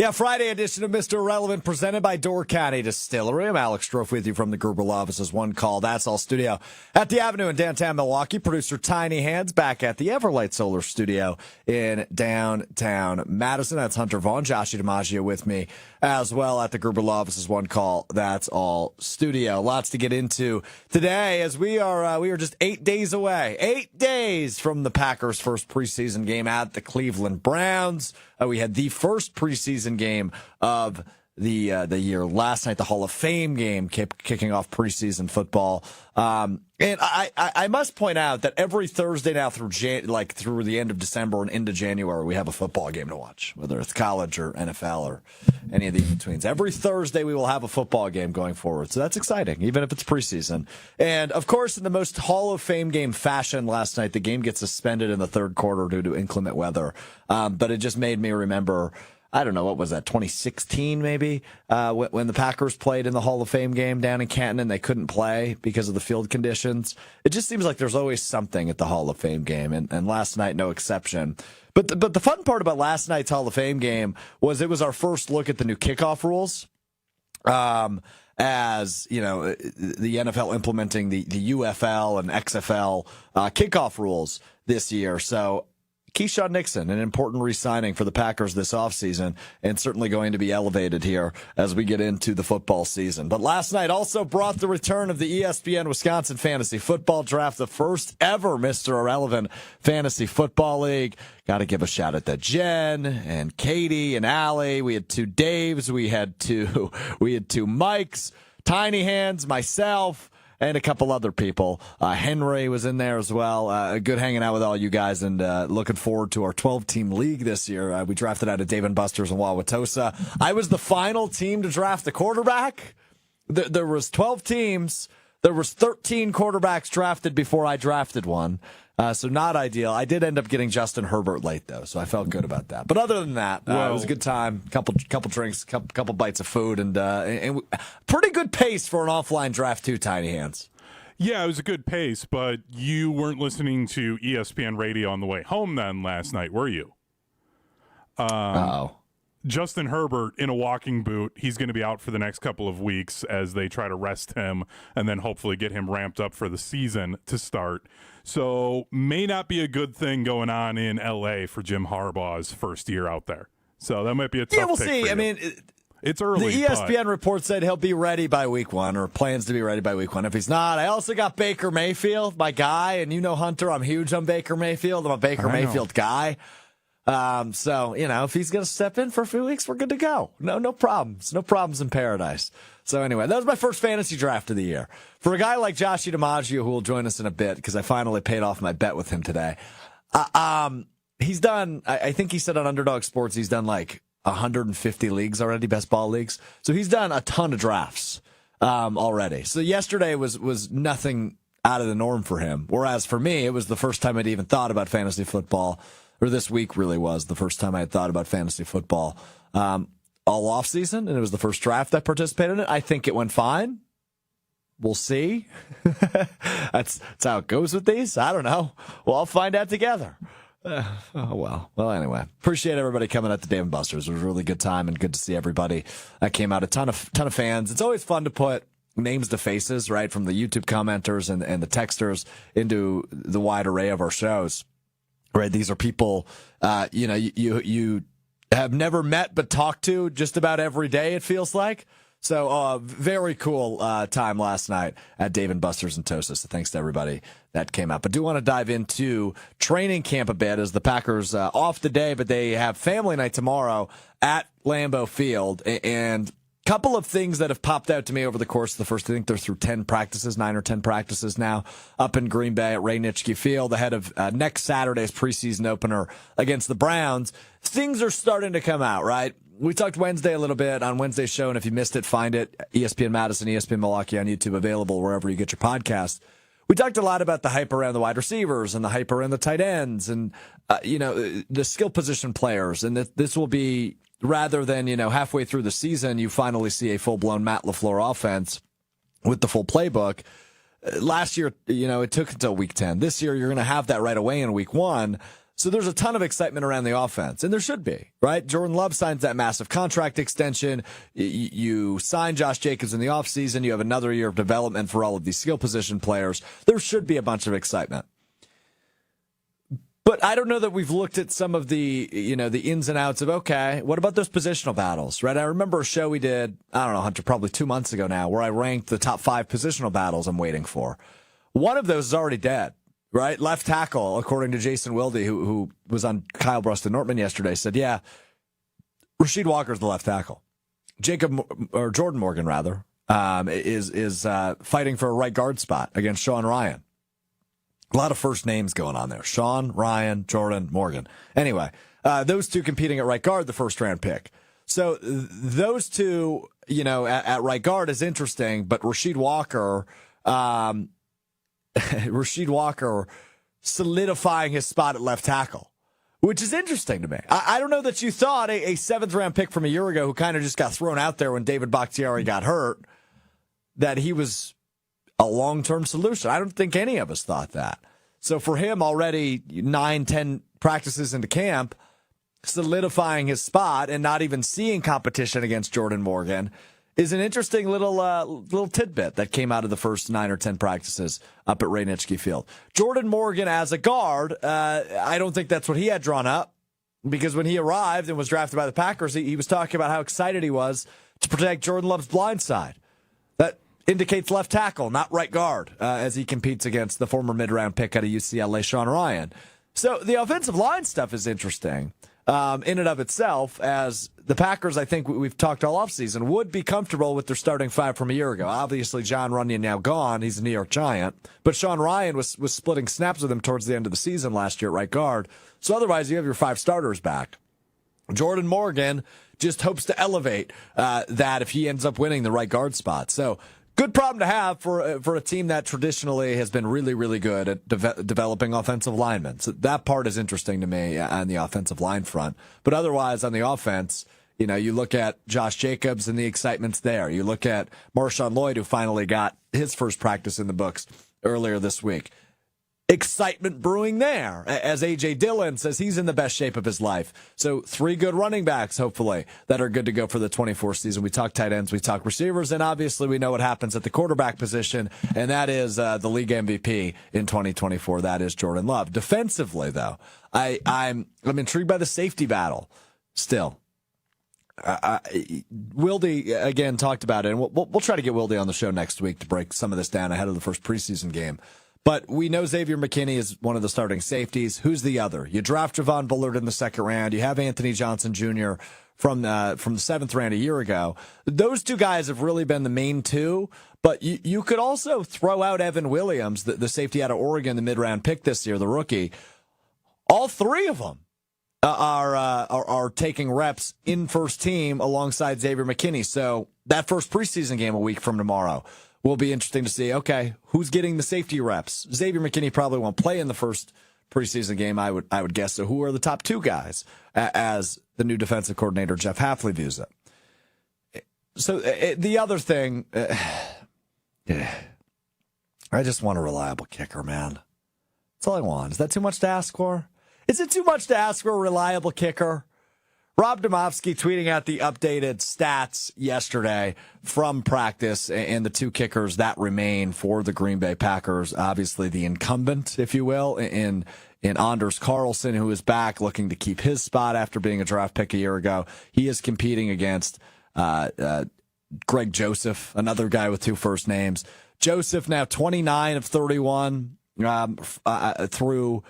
Yeah, Friday edition of Mr. Irrelevant presented by Door County Distillery. I'm Alex Strouf with you from the Gerber Law Office's One Call. That's All Studio at the Avenue in downtown Milwaukee. Producer Tiny Hands back at the Everlight Solar Studio in downtown Madison. That's Hunter Vaughn, Joshie DiMaggio with me as well at the Gerber Law Office's One Call. That's All Studio. Lots to get into today as we are just 8 days away. 8 days from the Packers' first preseason game at the Cleveland Browns. We had the first preseason game of the year last night, the Hall of Fame game kicking off preseason football. And I must point out that every Thursday now through the end of December and into January, we have a football game to watch, whether it's college or NFL or any of the in-betweens. Every Thursday we will have a football game going forward. So that's exciting, even if it's preseason. And of course, in the most Hall of Fame game fashion last night, the game gets suspended in the third quarter due to inclement weather. But it just made me remember, I don't know, what was that, 2016 maybe, when the Packers played in the Hall of Fame game down in Canton and they couldn't play because of the field conditions. It just seems like there's always something at the Hall of Fame game, and last night no exception. But the fun part about last night's Hall of Fame game was it was our first look at the new kickoff rules. As you know, the NFL implementing the UFL and XFL kickoff rules this year. So Keyshawn Nixon, an important re-signing for the Packers this offseason, and certainly going to be elevated here as we get into the football season. But last night also brought the return of the ESPN Wisconsin Fantasy Football Draft, the first ever Mr. Irrelevant Fantasy Football League. Got to give a shout out to Jen and Katie and Allie. We had two Daves. We had two Mikes, Tiny Hands, myself, and a couple other people. Henry was in there as well. Good hanging out with all you guys, and looking forward to our 12-team league this year. We drafted out of Dave & Buster's in Wauwatosa. I was the final team to draft the quarterback. There was 12 teams. There was 13 quarterbacks drafted before I drafted one. So not ideal. I did end up getting Justin Herbert late, though, so I felt good about that. But other than that, it was a good time. Couple drinks, couple bites of food, and pretty good pace for an offline draft, too, Tiny Hands. Yeah, it was a good pace, but you weren't listening to ESPN radio on the way home then last night, were you? Justin Herbert in a walking boot. He's going to be out for the next couple of weeks as they try to rest him and then hopefully get him ramped up for the season to start. So may not be a good thing going on in L.A. for Jim Harbaugh's first year out there. So that might be a tough we'll pick see. for you. I mean, it's early. The ESPN report said he'll be ready by week one, or plans to be ready by week one. If he's not, I also got Baker Mayfield, my guy. And you know, Hunter, I'm huge on Baker Mayfield. I'm a Baker Mayfield guy. So, you know, if he's going to step in for a few weeks, we're good to go. No problems. No problems in paradise. So anyway, that was my first fantasy draft of the year. For a guy like Joshie DiMaggio, who will join us in a bit, because I finally paid off my bet with him today. He's done, I think he said on Underdog Sports, he's done like 150 leagues already, best ball leagues. So he's done a ton of drafts, already. So yesterday was nothing out of the norm for him. Whereas for me, it was the first time I'd even thought about fantasy football. Or this week really was the first time I had thought about fantasy football all off season, and it was the first draft I participated in it. I think it went fine. We'll see. That's how it goes with these. I don't know. Well, I'll find out together. Well, anyway, appreciate everybody coming out to Dave & Buster's. It was a really good time and good to see everybody. I came out a ton of fans. It's always fun to put names to faces, right, from the YouTube commenters and the texters into the wide array of our shows. Right, these are people, you have never met but talked to just about every day, it feels like. So, very cool time last night at Dave & Buster's in Tosa. So thanks to everybody that came out. But do want to dive into training camp a bit as the Packers off today, but they have family night tomorrow at Lambeau Field. And couple of things that have popped out to me over the course of the first, I think they're through 10 practices, 9 or 10 practices now up in Green Bay at Ray Nitschke Field ahead of next Saturday's preseason opener against the Browns. Things are starting to come out, right? We talked Wednesday a little bit on Wednesday's show, and if you missed it, find it. ESPN Madison, ESPN Milwaukee on YouTube, available wherever you get your podcast. We talked a lot about the hype around the wide receivers and the hype around the tight ends and, the skill position players. And this will be, rather than, halfway through the season, you finally see a full-blown Matt LaFleur offense with the full playbook. Last year, it took until week 10. This year, you're going to have that right away in week 1. So there's a ton of excitement around the offense, and there should be, right? Jordan Love signs that massive contract extension. You sign Josh Jacobs in the offseason. You have another year of development for all of these skill position players. There should be a bunch of excitement. But I don't know that we've looked at some of the ins and outs of, okay, what about those positional battles, right? I remember a show we did, I don't know, Hunter, probably 2 months ago now, where I ranked the top 5 positional battles I'm waiting for. One of those is already dead. Right, left tackle, according to Jason Wilde, who was on Kyle Brust and Nortman yesterday, said, yeah, Rasheed Walker's the left tackle. Jordan Morgan, rather, is fighting for a right guard spot against Sean Ryan. A lot of first names going on there. Sean, Ryan, Jordan, Morgan. Anyway, those two competing at right guard, the first round pick. So those two, at right guard is interesting, but Rasheed Walker solidifying his spot at left tackle, which is interesting to me. I don't know that you thought a 7th-round pick from a year ago who kind of just got thrown out there when David Bakhtiari got hurt, that he was a long-term solution. I don't think any of us thought that. So for him, already 9-10 practices into camp, solidifying his spot and not even seeing competition against Jordan Morgan is an interesting little tidbit that came out of the first 9 or 10 practices up at Ray Nitschke Field. Jordan Morgan as a guard, I don't think that's what he had drawn up, because when he arrived and was drafted by the Packers, he was talking about how excited he was to protect Jordan Love's blind side. That indicates left tackle, not right guard, as he competes against the former mid-round pick out of UCLA, Sean Ryan. So the offensive line stuff is interesting. In and of itself, as the Packers, I think we've talked all offseason, would be comfortable with their starting 5 from a year ago. Obviously, John Runyon now gone. He's a New York Giant. But Sean Ryan was splitting snaps with him towards the end of the season last year at right guard. So otherwise, you have your 5 starters back. Jordan Morgan just hopes to elevate that if he ends up winning the right guard spot. So good problem to have for a team that traditionally has been really, really good at developing offensive linemen. So that part is interesting to me on the offensive line front. But otherwise, on the offense, you look at Josh Jacobs and the excitement's there. You look at Marshawn Lloyd, who finally got his first practice in the books earlier this week. Excitement brewing there, as A.J. Dillon says he's in the best shape of his life. So 3 good running backs, hopefully, that are good to go for the 24th season. We talk tight ends, we talk receivers, and obviously we know what happens at the quarterback position, and that is the league MVP in 2024. That is Jordan Love. Defensively, though, I'm intrigued by the safety battle still. Wilde, again, talked about it, and we'll try to get Wilde on the show next week to break some of this down ahead of the first preseason game. But we know Xavier McKinney is one of the starting safeties. Who's the other? You draft Javon Bullard in the 2nd round. You have Anthony Johnson Jr. from the 7th round a year ago. Those 2 guys have really been the main 2. But you could also throw out Evan Williams, the safety out of Oregon, the mid-round pick this year, the rookie. All 3 of them are taking reps in first team alongside Xavier McKinney. So that first preseason game a week from tomorrow will be interesting to see, okay, who's getting the safety reps? Xavier McKinney probably won't play in the first preseason game, I would guess. So who are the top 2 guys as the new defensive coordinator, Jeff Hafley, views it? So the other thing, I just want a reliable kicker, man. That's all I want. Is that too much to ask for? Is it too much to ask for a reliable kicker? Rob Domofsky tweeting out the updated stats yesterday from practice and the 2 kickers that remain for the Green Bay Packers. Obviously, the incumbent, if you will, in Anders Carlson, who is back looking to keep his spot after being a draft pick a year ago. He is competing against Greg Joseph, another guy with 2 first names. Joseph now 29 of 31 through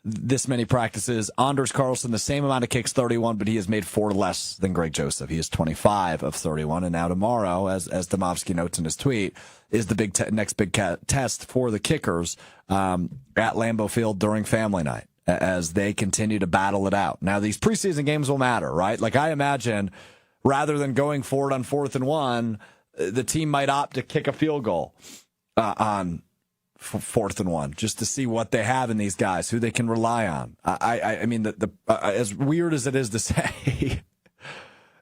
this many practices. Anders Carlson, the same amount of kicks, 31, but he has made 4 less than Greg Joseph. He is 25 of 31. And now tomorrow, as Domofsky notes in his tweet, is the next big test for the kickers at Lambeau Field during family night as they continue to battle it out. Now, these preseason games will matter, right? Like, I imagine rather than going for it on 4th and 1, the team might opt to kick a field goal on 4th and 1, just to see what they have in these guys, who they can rely on. I mean, as weird as it is to say,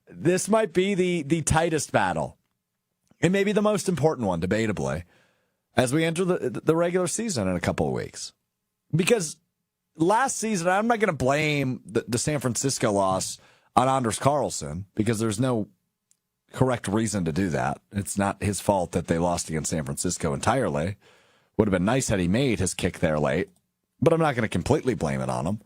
this might be the tightest battle, and maybe the most important one, debatably, as we enter the regular season in a couple of weeks. Because last season, I'm not going to blame the San Francisco loss on Anders Carlson because there's no correct reason to do that. It's not his fault that they lost against San Francisco entirely. Would have been nice had he made his kick there late, but I'm not going to completely blame it on him.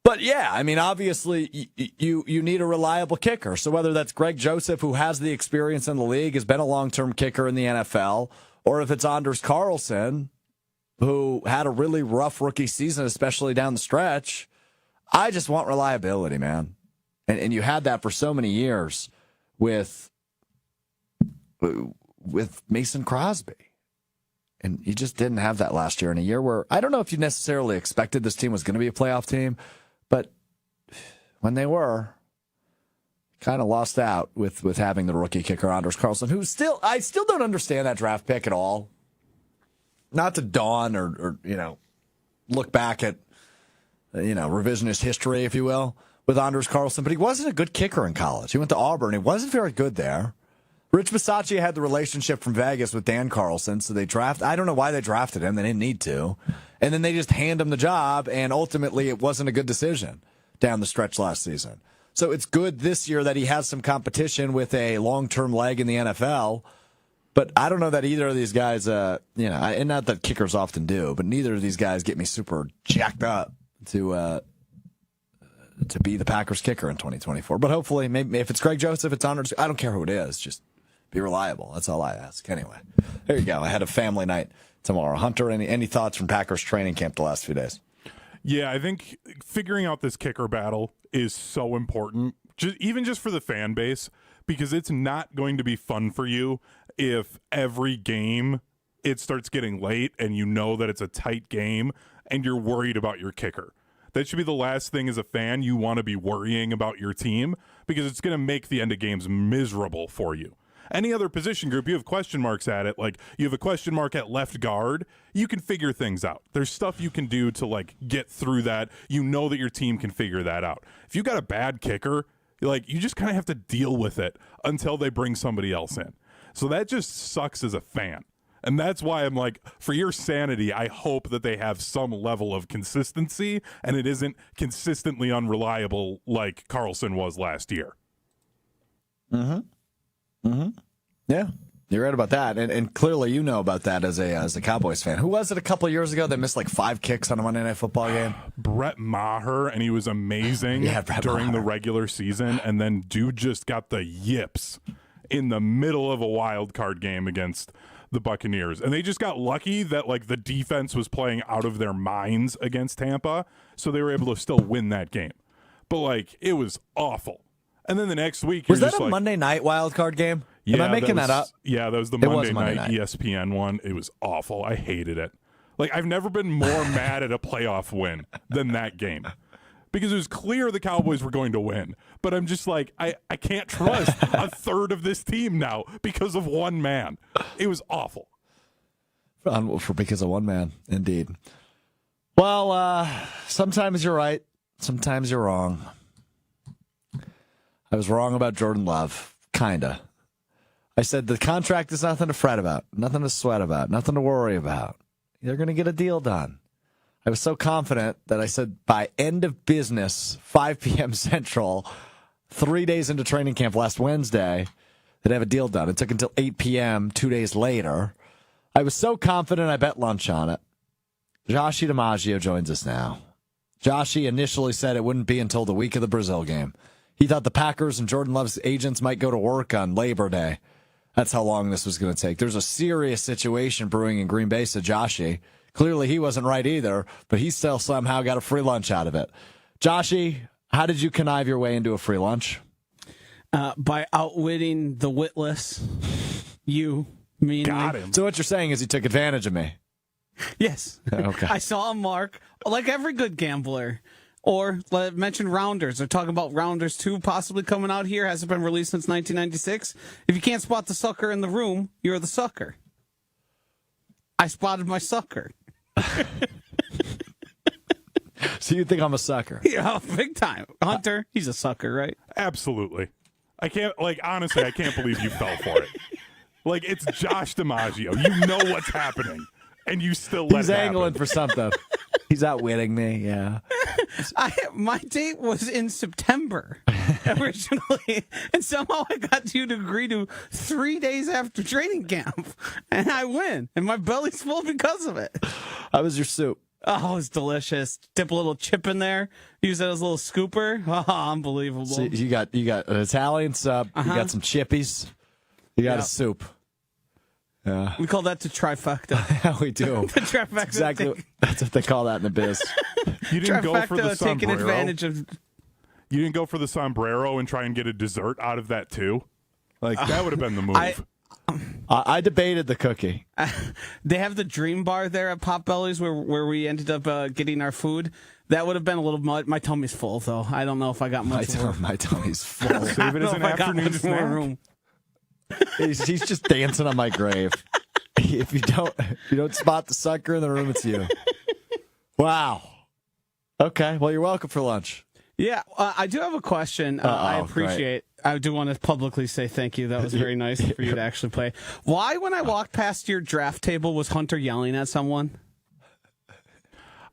But yeah, I mean, obviously you need a reliable kicker. So whether that's Greg Joseph, who has the experience in the league, has been a long-term kicker in the NFL, or if it's Anders Carlson, who had a really rough rookie season, especially down the stretch, I just want reliability, man. And you had that for so many years with Mason Crosby. And you just didn't have that last year, in a year where I don't know if you necessarily expected this team was going to be a playoff team, but when they were, kind of lost out with having the rookie kicker Anders Carlson, who I still don't understand that draft pick at all. Not to dawn or look back at revisionist history, if you will, with Anders Carlson, but he wasn't a good kicker in college. He went to Auburn. He wasn't very good there. Rich Bisaccia had the relationship from Vegas with Dan Carlson, so I don't know why they drafted him. They didn't need to. And then they just hand him the job, and ultimately it wasn't a good decision down the stretch last season. So it's good this year that he has some competition with a long-term leg in the NFL, but I don't know that either of these guys, and not that kickers often do, but neither of these guys get me super jacked up to be the Packers kicker in 2024. But hopefully, maybe if it's Greg Joseph, it's Anders. I don't care who it is. Just be reliable. That's all I ask. Anyway, there you go. I had a family night tomorrow. Hunter, any thoughts from Packers training camp the last few days? Yeah, I think figuring out this kicker battle is so important, even just for the fan base, because it's not going to be fun for you if every game it starts getting late and you know that it's a tight game and you're worried about your kicker. That should be the last thing as a fan you want to be worrying about your team, because it's going to make the end of games miserable for you. Any other position group, you have question marks at it. Like, you have a question mark at left guard, you can figure things out. There's stuff you can do to, get through that. You know that your team can figure that out. If you got a bad kicker, you just kind of have to deal with it until they bring somebody else in. So that just sucks as a fan. And that's why I'm for your sanity, I hope that they have some level of consistency and it isn't consistently unreliable like Carlson was last year. Yeah, you're right about that. And clearly you know about that as a Cowboys fan. Who was it a couple of years ago that missed 5 kicks on a Monday Night Football game? Brett Maher, and he was amazing during the regular season. And then dude just got the yips in the middle of a wild card game against the Buccaneers. And they just got lucky that the defense was playing out of their minds against Tampa, so they were able to still win that game. But it was awful. And then the next week, was that a Monday night wild card game? Yeah, am I making that up? Yeah, that was the Monday night ESPN one. It was awful. I hated it. I've never been more mad at a playoff win than that game, because it was clear the Cowboys were going to win. But I'm just I can't trust a third of this team now because of one man. It was awful. Because of one man, indeed. Well, sometimes you're right. Sometimes you're wrong. I was wrong about Jordan Love, kinda. I said the contract is nothing to fret about, nothing to sweat about, nothing to worry about. They're going to get a deal done. I was so confident that I said by end of business, 5 p.m. Central, 3 days into training camp last Wednesday, they'd have a deal done. It took until 8 p.m. 2 days later. I was so confident I bet lunch on it. Joshie DiMaggio joins us now. Joshie initially said it wouldn't be until the week of the Brazil game. He thought the Packers and Jordan Love's agents might go to work on Labor Day. That's how long this was going to take. There's a serious situation brewing in Green Bay, said Joshie. Clearly he wasn't right either, but he still somehow got a free lunch out of it. Joshie, how did you connive your way into a free lunch? By outwitting the witless. You, me, got him. So what you're saying is he took advantage of me. Yes. Okay. I saw a mark, like every good gambler. Or mention Rounders. They're talking about Rounders 2 possibly coming out here. Hasn't been released since 1996. If you can't spot the sucker in the room, you're the sucker. I spotted my sucker. So you think I'm a sucker? Yeah, big time. Hunter, he's a sucker, right? Absolutely. I can't, honestly, I can't believe you fell for it. It's Josh DiMaggio. You know what's happening, and you still let it happen. He's angling for something. He's outwitting me, yeah. My date was in September originally, and somehow I got you to agree to 3 days after training camp, and I win, and my belly's full because of it. How was your soup? Oh, it's delicious. Dip a little chip in there. Use it as a little scooper. Oh, unbelievable. So you got an Italian sub. You got some chippies. You got a soup. Yeah, we call that the trifecta. yeah, we do. The trifecta. Exactly. That's what they call that in the biz. You didn't go for the Trifecta, taking sombrero. advantage of. You didn't go for the sombrero and try and get a dessert out of that too. Like that would have been the move. I debated the cookie. They have the Dream Bar there at Potbelly's where we ended up getting our food. That would have been a little much. My tummy's full, though. I don't know if I got much more. My tummy's full. Save it as an afternoon snack. Room. He's just dancing on my grave. If you don't spot the sucker in the room, it's you. Wow. Okay. Well, you're welcome for lunch. Yeah, I do have a question. I appreciate. I do want to publicly say thank you. That was very nice for you to actually play. Why, when I walked past your draft table, was Hunter yelling at someone?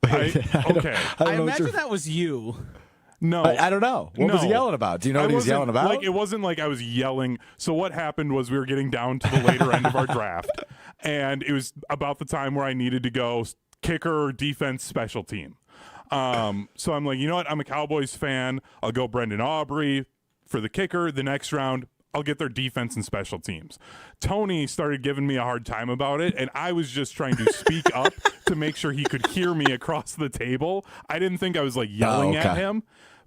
I imagine that was you. No, I don't know. What was he yelling about? Do you know what he was yelling about? Like, it wasn't like I was yelling. So what happened was we were getting down to the later end of our draft, and it was about the time where I needed to go kicker, defense, special team. So I'm like, you know what? I'm a Cowboys fan. I'll go Brendan Aubrey for the kicker. The next round, I'll get their defense and special teams. Tony started giving me a hard time about it, and I was just trying to speak up to make sure he could hear me across the table. I didn't think I was like yelling at him,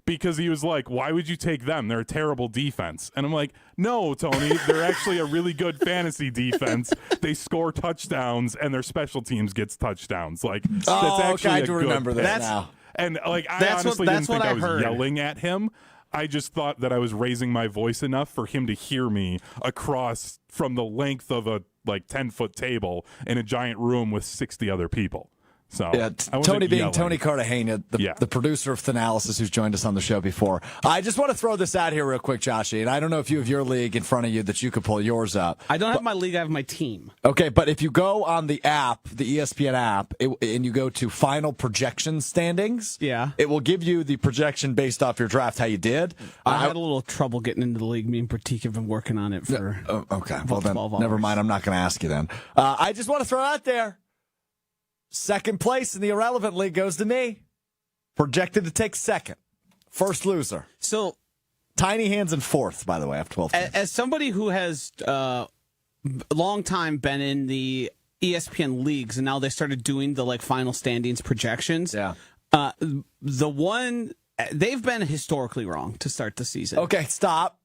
because he was like, why would you take them? They're a terrible defense. And I'm like, no, Tony, they're actually a really good fantasy defense. They score touchdowns, and their special teams gets touchdowns. Like, that's actually I a do good remember pick. that now. And like, I honestly didn't think I was yelling at him. I just thought that I was raising my voice enough for him to hear me across from the length of a 10-foot table in a giant room with 60 other people. So yeah, Tony being Tony Cartagena, the producer of Thanalysis, who's joined us on the show before. I just want to throw this out here real quick, Joshy, and I don't know if you have your league in front of you that you could pull yours up. I don't have my league, I have my team. Okay, but if you go on the app, the ESPN app, and you go to final projection standings, it will give you the projection based off your draft, how you did. I had a little trouble getting into the league. Me and Pratik have been working on it for okay. Well, then, 12 hours. Never mind. I'm not going to ask you then. I just want to throw out there, second place in the Irrelevant League goes to me. Projected to take second. First loser. So, Tiny Hands in fourth, by the way, after 12 teams. As somebody who has long time been in the ESPN leagues, and now they started doing the final standings projections. Yeah. The one they've been historically wrong to start the season. Okay, stop.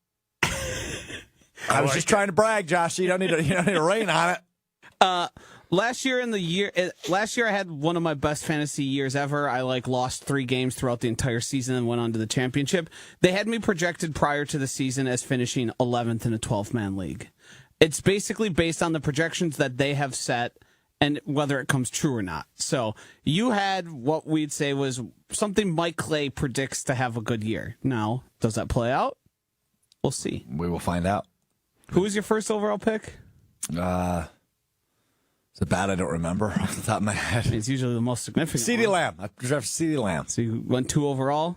I was just trying to brag, Josh. You don't need to rain on it. Last year I had one of my best fantasy years ever. I lost 3 games throughout the entire season and went on to the championship. They had me projected prior to the season as finishing 11th in a 12-man league. It's basically based on the projections that they have set and whether it comes true or not. So you had what we'd say was something Mike Clay predicts to have a good year. Now, does that play out? We'll see. We will find out. Who was your first overall pick? Is it bad I don't remember off the top of my head? It's usually the most significant. CeeDee Lamb. I drafted CeeDee Lamb. So you went 2 overall?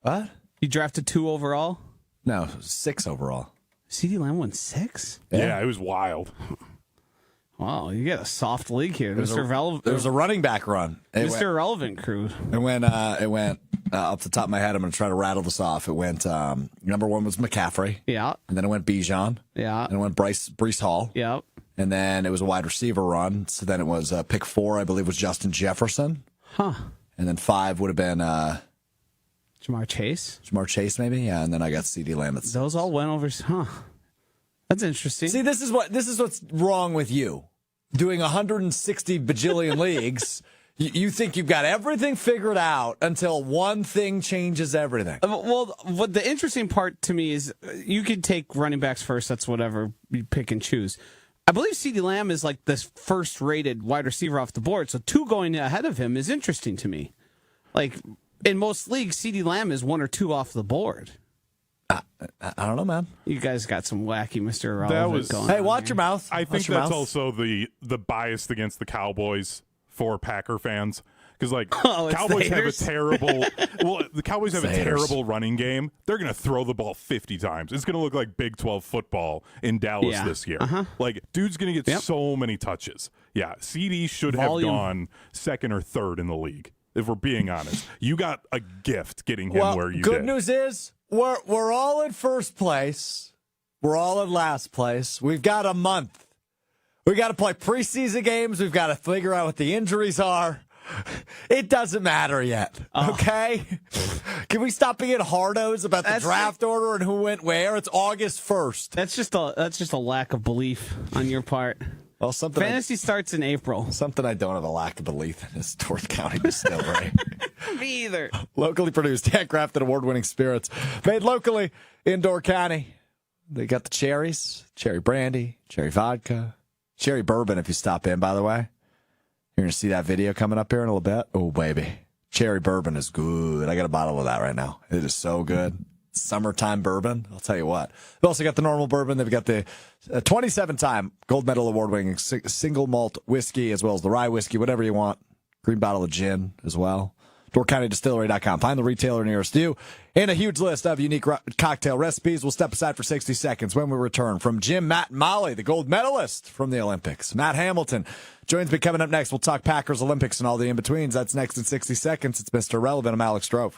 What? You drafted 2 overall? No, 6 overall. CeeDee Lamb went 6? Yeah, it was wild. Wow, you get a soft league here. There was a running back run. Mr. Irrelevant crew. It went off the top of my head, I'm going to try to rattle this off. It went, number 1 was McCaffrey. Yeah. And then it went Bijan. Yeah. And it went Breece Hall. Yeah. And then it was a wide receiver run. So then it was pick 4, I believe, was Justin Jefferson. Huh. And then 5 would have been Jamar Chase. Jamar Chase, maybe. Yeah. And then I got CeeDee Lamb. Those all went over. Huh. That's interesting. See, this is what's wrong with you. Doing 160 bajillion leagues, you think you've got everything figured out until one thing changes everything. Well, what the interesting part to me is you could take running backs first. That's whatever you pick and choose. I believe CeeDee Lamb is this first-rated wide receiver off the board, so 2 going ahead of him is interesting to me. In most leagues, CeeDee Lamb is 1 or 2 off the board. I don't know, man. You guys got some wacky Mr. Irrelevant going on. Hey, watch your mouth. I think that's also the bias against the Cowboys for Packer fans, Because Oh, it's Cowboys the have a haters? terrible. Well, the Cowboys have a It's the haters. terrible running game. They're going to throw the ball 50 times. It's going to look like Big 12 football in Dallas Yeah. this year. Dude's going to get so many touches. Yeah, CD should Volume. have gone second or third in the league. If we're being honest, you got a gift getting him where you good did. news is we're all in first place. We're all in last place. We've got a month. We got to play preseason games. We've got to figure out what the injuries are. It doesn't matter yet. Okay? Can we stop being hardos about the draft order and who went where? It's August 1st. That's just a lack of belief on your part. Well, Fantasy starts in April. Something I don't have a lack of belief in is North County Distillery. Me either. Locally produced, handcrafted, award-winning spirits made locally in Door County. They got the cherries, cherry brandy, cherry vodka, cherry bourbon if you stop in, by the way. You're going to see that video coming up here in a little bit. Oh, baby. Cherry bourbon is good. I got a bottle of that right now. It is so good. Summertime bourbon. I'll tell you what. They've also got the normal bourbon. They've got the 27-time gold medal award-winning single malt whiskey, as well as the rye whiskey, whatever you want. Green bottle of gin as well. DoorCountyDistillery.com. Find the retailer nearest you. And a huge list of unique cocktail recipes. We'll step aside for 60 seconds when we return. From Jim, Matt, and Molly, the gold medalist from the Olympics. Matt Hamilton joins me coming up next. We'll talk Packers, Olympics, and all the in-betweens. That's next in 60 seconds. It's Mr. Relevant. I'm Alex Strouf.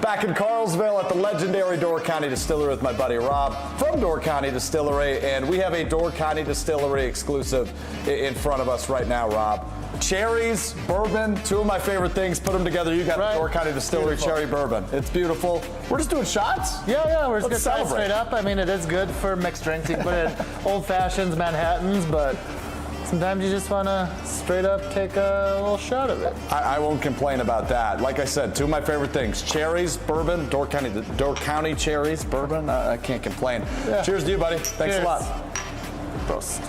Back in Carlsville at the legendary Door County Distillery with my buddy Rob from Door County Distillery. And we have a Door County Distillery exclusive in front of us right now, Rob. Cherries, bourbon, two of my favorite things. Put them together. You got the Door County Distillery cherry bourbon. It's beautiful. We're just doing shots? Yeah, we're just Let's going to celebrate. straight up. I mean, it is good for mixed drinks. You can put it in old fashions, Manhattans, but sometimes you just want to straight up take a little shot of it. I won't complain about that. Like I said, two of my favorite things. Cherries, bourbon, Door County cherries, bourbon. I can't complain. Yeah. Cheers to you, buddy. Thanks a lot. Prost.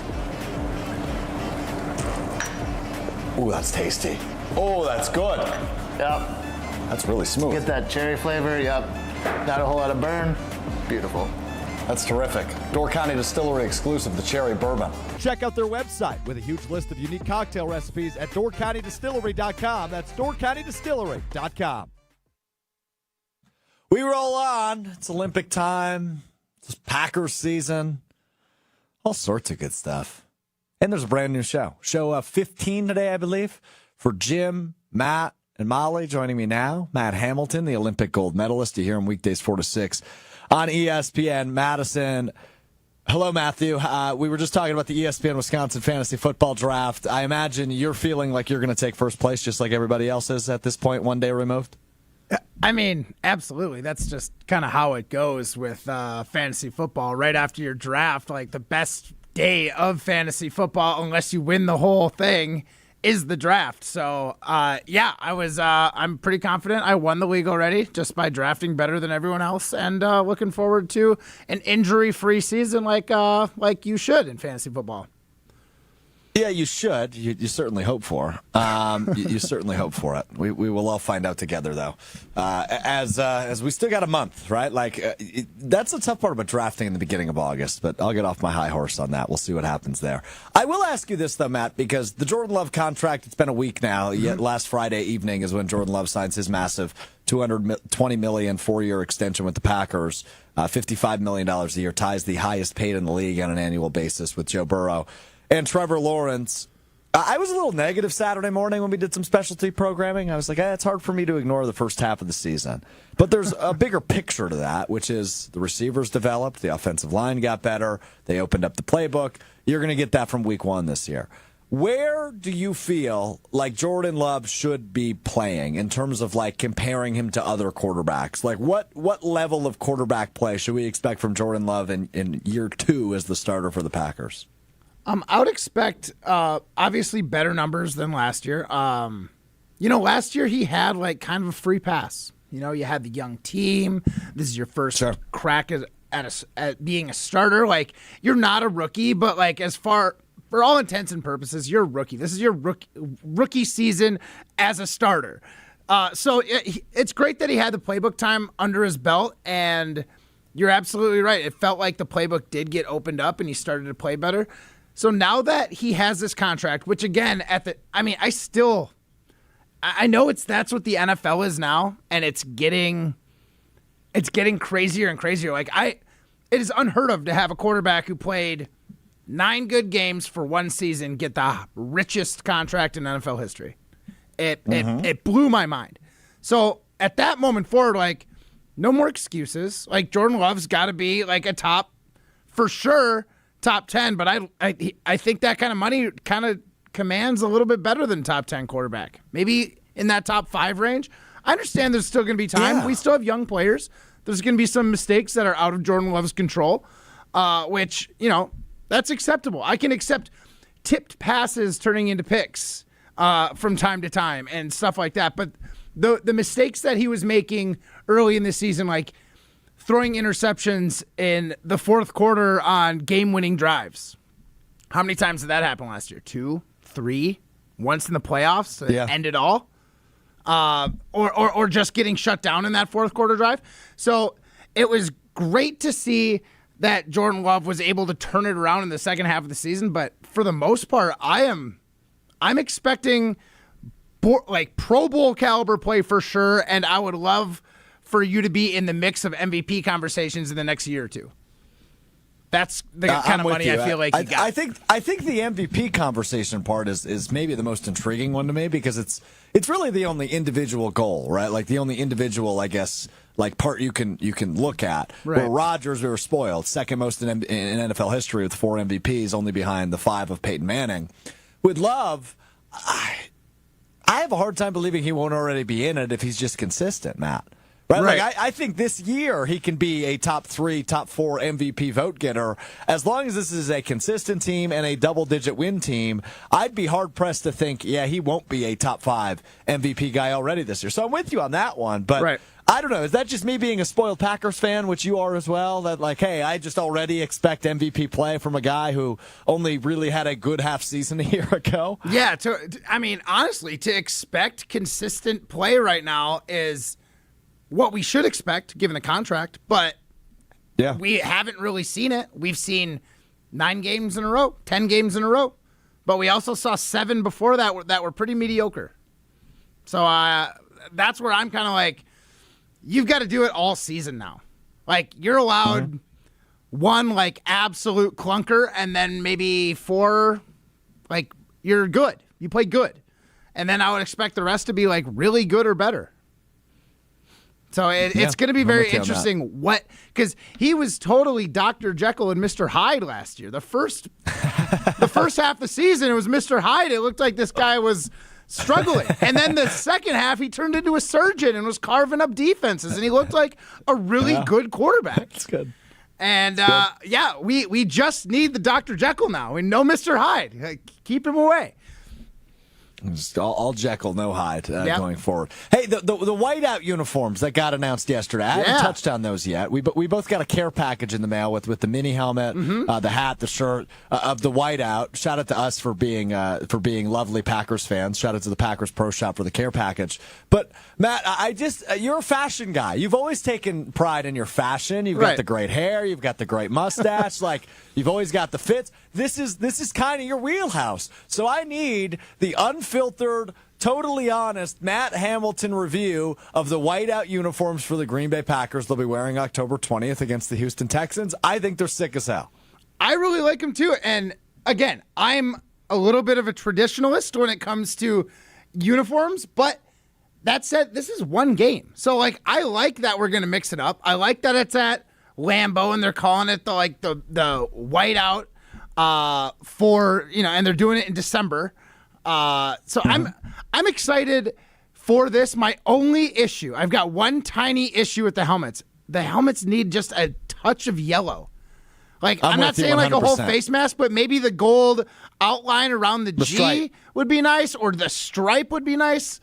Ooh, that's tasty. Oh, that's good. Yep. That's really smooth. Get that cherry flavor. Yep. Not a whole lot of burn. Beautiful. That's terrific. Door County Distillery exclusive, the cherry bourbon. Check out their website with a huge list of unique cocktail recipes at DoorCountyDistillery.com. That's DoorCountyDistillery.com. We roll on. It's Olympic time. It's Packers season. All sorts of good stuff. And there's a brand new show. Show 15 today, I believe, for Jim, Matt, and Molly. Joining me now, Matt Hamilton, the Olympic gold medalist. You hear him weekdays 4 to 6 on ESPN Madison. Hello, Matthew. We were just talking about the ESPN Wisconsin Fantasy Football Draft. I imagine you're feeling like you're going to take first place just like everybody else is at this point, one day removed? I mean, absolutely. That's just kind of how it goes with fantasy football. Right after your draft, like the best day of fantasy football, unless you win the whole thing, is the draft. So, I'm pretty confident I won the league already just by drafting better than everyone else, and looking forward to an injury-free season like you should in fantasy football. Yeah, you should. You certainly hope for. You certainly hope for it. We will all find out together, though. As we still got a month, right? That's the tough part about drafting in the beginning of August. But I'll get off my high horse on that. We'll see what happens there. I will ask you this though, Matt, because the Jordan Love contract. It's been a week now. Yet last Friday evening is when Jordan Love signs his massive $220 million 4-year extension with the Packers. $55 million a year, ties the highest paid in the league on an annual basis with Joe Burrow. And Trevor Lawrence, I was a little negative Saturday morning when we did some specialty programming. I was like, it's hard for me to ignore the first half of the season. But there's a bigger picture to that, which is the receivers developed, the offensive line got better, they opened up the playbook. You're going to get that from week 1 this year. Where do you feel like Jordan Love should be playing in terms of comparing him to other quarterbacks? What level of quarterback play should we expect from Jordan Love in year 2 as the starter for the Packers? I would expect, obviously, better numbers than last year. Last year he had kind of a free pass. You had the young team. This is your first crack at being a starter. You're not a rookie, but for all intents and purposes, you're a rookie. This is your rookie season as a starter. So it's great that he had the playbook time under his belt, and you're absolutely right. It felt like the playbook did get opened up, and he started to play better. So now that he has this contract, which again, I know that's what the NFL is now, and it's getting crazier and crazier. Like it is unheard of to have a quarterback who played 9 good games for one season get the richest contract in NFL history. It blew my mind. So at that moment forward, like, no more excuses. Like, Jordan Love's got to be like a top 10. But I think that kind of money kind of commands a little bit better than top 10 quarterback. Maybe in that top 5 range. I understand there's still going to be time. Yeah. We still have young players. There's going to be some mistakes that are out of Jordan Love's control, which, that's acceptable. I can accept tipped passes turning into picks from time to time and stuff like that. But the mistakes that he was making early in the season, like throwing interceptions in the fourth quarter on game-winning drives. How many times did that happen last year? 2, 3, once in the playoffs to end it all? Or just getting shut down in that fourth quarter drive. So it was great to see that Jordan Love was able to turn it around in the second half of the season. But for the most part, I'm expecting like Pro Bowl caliber play for sure. And I would love for you to be in the mix of MVP conversations in the next year or two. That's the kind of money I feel like you got. I think the MVP conversation part is maybe the most intriguing one to me because it's really the only individual goal, right? Like the only individual, I guess, like part you can look at. Right. Where Rodgers, we were spoiled, second most in NFL history with 4 MVPs, only behind the 5 of Peyton Manning. With Love, I have a hard time believing he won't already be in it if he's just consistent, Matt. Right? Like I think this year he can be a top 3, top 4 MVP vote getter. As long as this is a consistent team and a double-digit win team, I'd be hard-pressed to think, he won't be a top 5 MVP guy already this year. So I'm with you on that one. But I don't know. Is that just me being a spoiled Packers fan, which you are as well? That like, hey, I just already expect MVP play from a guy who only really had a good half season a year ago? Yeah. Honestly, to expect consistent play right now is what we should expect given the contract, but we haven't really seen it. We've seen 9 games in a row, 10 games in a row, but we also saw 7 before that were pretty mediocre. So that's where I'm kind of like, you've got to do it all season now. Like, you're allowed one like absolute clunker and then maybe 4 like you're good. You play good. And then I would expect the rest to be like really good or better. So it's going to be very interesting because he was totally Dr. Jekyll and Mr. Hyde last year. The first half of the season, it was Mr. Hyde. It looked like this guy was struggling. And then the second half, he turned into a surgeon and was carving up defenses, and he looked like a really good quarterback. That's good. And, we just need the Dr. Jekyll now. We know Mr. Hyde. Keep him away. Just all Jekyll, no Hyde going forward. Hey, the whiteout uniforms that got announced yesterday. I haven't touched on those yet. We both got a care package in the mail with the mini helmet, the hat, the shirt of the whiteout. Shout out to us for being lovely Packers fans. Shout out to the Packers Pro Shop for the care package. But Matt, you're a fashion guy. You've always taken pride in your fashion. You've got the great hair. You've got the great mustache. Like you've always got the fits. This is kind of your wheelhouse. So I need the unfiltered, totally honest Matt Hamilton review of the whiteout uniforms for the Green Bay Packers they'll be wearing October 20th against the Houston Texans. I think they're sick as hell. I really like them too. And again, I'm a little bit of a traditionalist when it comes to uniforms, but that said, this is one game. So like I like that we're going to mix it up. I like that it's at Lambeau and they're calling it the whiteout for, and they're doing it in December. So I'm excited for this. My only issue, I've got one tiny issue with the helmets. The helmets need just a touch of yellow. Like I'm not saying like a whole face mask, but maybe the gold outline around the G stripe would be nice, or the stripe would be nice.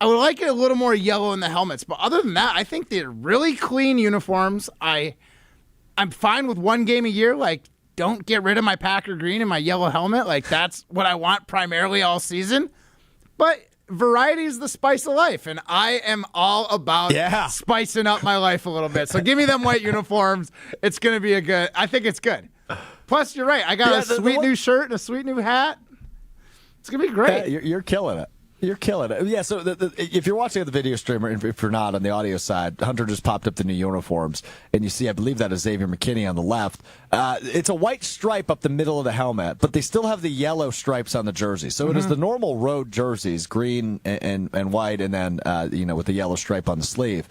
I would like it a little more yellow in the helmets, but other than that, I think they're really clean uniforms. I'm fine with one game a year. Like, don't get rid of my Packer green and my yellow helmet. Like, that's what I want primarily all season. But variety is the spice of life, and I am all about spicing up my life a little bit. So give me them white uniforms. It's going to be I think it's good. Plus, you're right. I got a sweet new shirt and a sweet new hat. It's going to be great. You're killing it. You're killing it. Yeah, so if you're watching the video stream, or if you're not on the audio side, Hunter just popped up the new uniforms, and you see, I believe that is Xavier McKinney on the left. It's a white stripe up the middle of the helmet, but they still have the yellow stripes on the jersey. So it is the normal road jerseys, green and white, and then with the yellow stripe on the sleeve.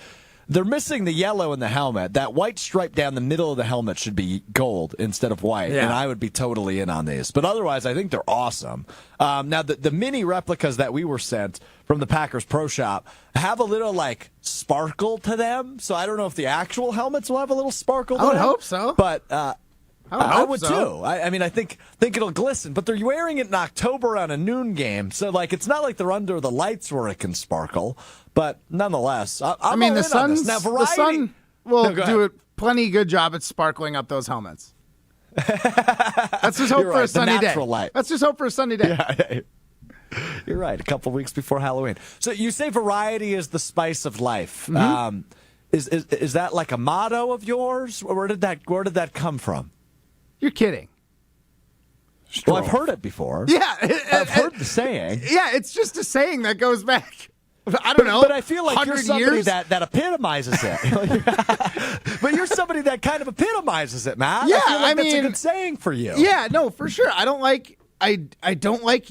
They're missing the yellow in the helmet. That white stripe down the middle of the helmet should be gold instead of white, and I would be totally in on these. But otherwise, I think they're awesome. Now, the mini replicas that we were sent from the Packers Pro Shop have a little, sparkle to them. So I don't know if the actual helmets will have a little sparkle to them. I would hope so. But I would so. too. I think it'll glisten, but they're wearing it in October on a noon game, so it's not like they're under the lights where it can sparkle. But nonetheless, I'm the all in on this. sun. Now, The sun will do a plenty good job at sparkling up those helmets. Let's just hope for a sunny day. Light. Let's just hope for a sunny day. Yeah. You're right. A couple weeks before Halloween. So you say variety is the spice of life. Mm-hmm. Is that like a motto of yours? Where did that come from? You're kidding. Well, I've heard it before. Yeah. I've heard the saying. Yeah, it's just a saying that goes back, I don't know. But I feel like you're 100 somebody years? that epitomizes it. But you're somebody that kind of epitomizes it, Matt. Yeah, I feel that's a good saying for you. Yeah, no, for sure. I don't like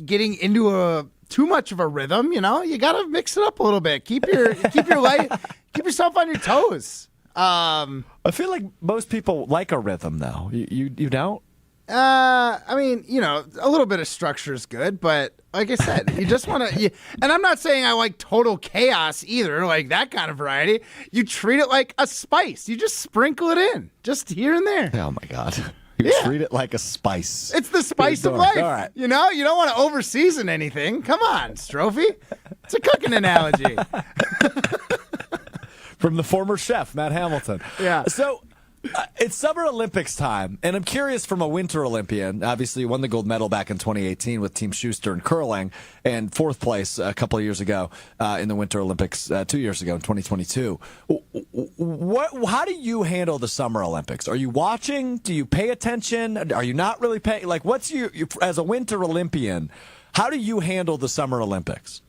getting into too much of a rhythm, You got to mix it up a little bit. Keep yourself on your toes. I feel like most people like a rhythm, though. You don't? A little bit of structure is good, but like I said, you just want to. And I'm not saying I like total chaos either, like that kind of variety. You treat it like a spice. You just sprinkle it in, just here and there. Oh my God! You treat it like a spice. It's the spice of life. All right. You don't want to overseason anything. Come on, Stroufy. It's a cooking analogy. From the former chef, Matt Hamilton. Yeah. So it's Summer Olympics time, and I'm curious from a Winter Olympian. Obviously, you won the gold medal back in 2018 with Team Schuster in curling, and fourth place a couple of years ago in the Winter Olympics 2 years ago in 2022. How do you handle the Summer Olympics? Are you watching? Do you pay attention? Are you not really paying? What's as a Winter Olympian, how do you handle the Summer Olympics?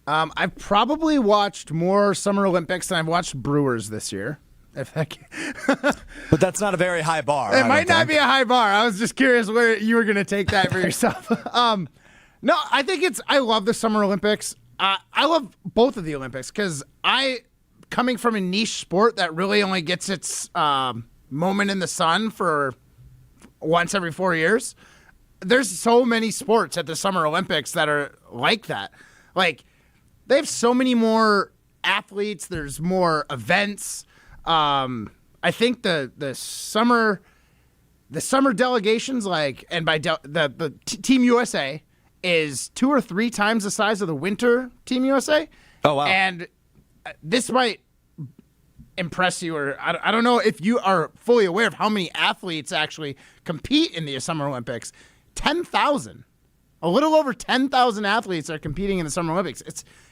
I've probably watched more Summer Olympics than I've watched Brewers this year. But that's not a very high bar. It might not be a high bar. I was just curious where you were going to take that for yourself. No, I think I love the Summer Olympics. I love both of the Olympics because coming from a niche sport that really only gets its moment in the sun for once every 4 years, there's so many sports at the Summer Olympics that are like that. They have so many more athletes. There's more events. I think the summer delegations, and by the Team USA is 2 or 3 times the size of the Winter Team USA. Oh wow! And this might impress you, or I don't know if you are fully aware of how many athletes actually compete in the Summer Olympics. 10,000, a little over 10,000 athletes are competing in the Summer Olympics.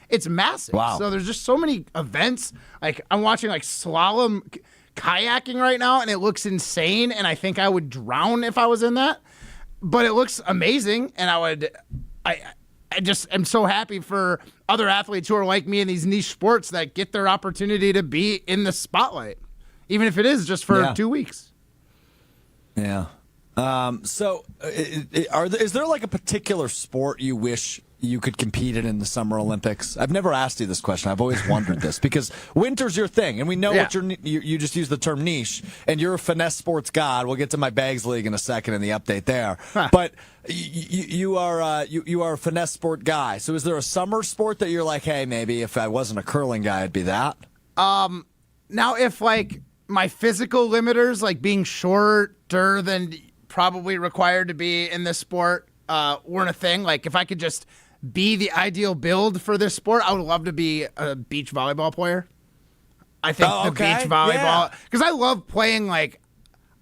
It's massive. Wow. So there's just so many events. I'm watching slalom kayaking right now, and it looks insane. And I think I would drown if I was in that. But it looks amazing, and I just am so happy for other athletes who are like me in these niche sports that get their opportunity to be in the spotlight, even if it is just for 2 weeks. Yeah. So, is there a particular sport you wish you could compete in the Summer Olympics? I've never asked you this question. I've always wondered this because winter's your thing, and we know what you just used the term niche, and you're a finesse sports god. We'll get to my bags league in a second in the update there, but you are a finesse sport guy. So, is there a summer sport that you're like, hey, maybe if I wasn't a curling guy, I'd be that? Now, if my physical limiters, being shorter than probably required to be in this sport, weren't a thing. If I could just be the ideal build for this sport, I would love to be a beach volleyball player. I think beach volleyball, because I love playing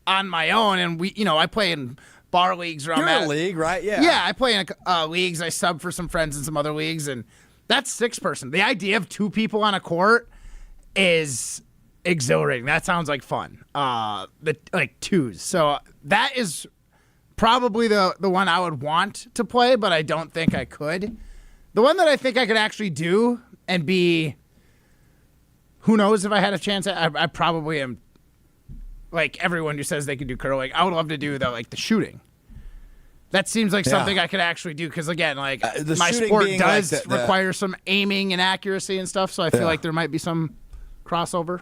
on my own, and I play in bar leagues around You're in a league, right? Yeah. Yeah, I play in leagues. I sub for some friends in some other leagues, and that's 6-person. The idea of 2 people on a court is exhilarating. That sounds like fun. The twos. So that is probably the one I would want to play, but I don't think I could. The one that I think I could actually do and be, who knows if I had a chance, I probably am like everyone who says they can do curling. I would love to do the shooting. That seems like something I could actually do because, again, like my sport does require some aiming and accuracy and stuff, so I feel like there might be some crossover.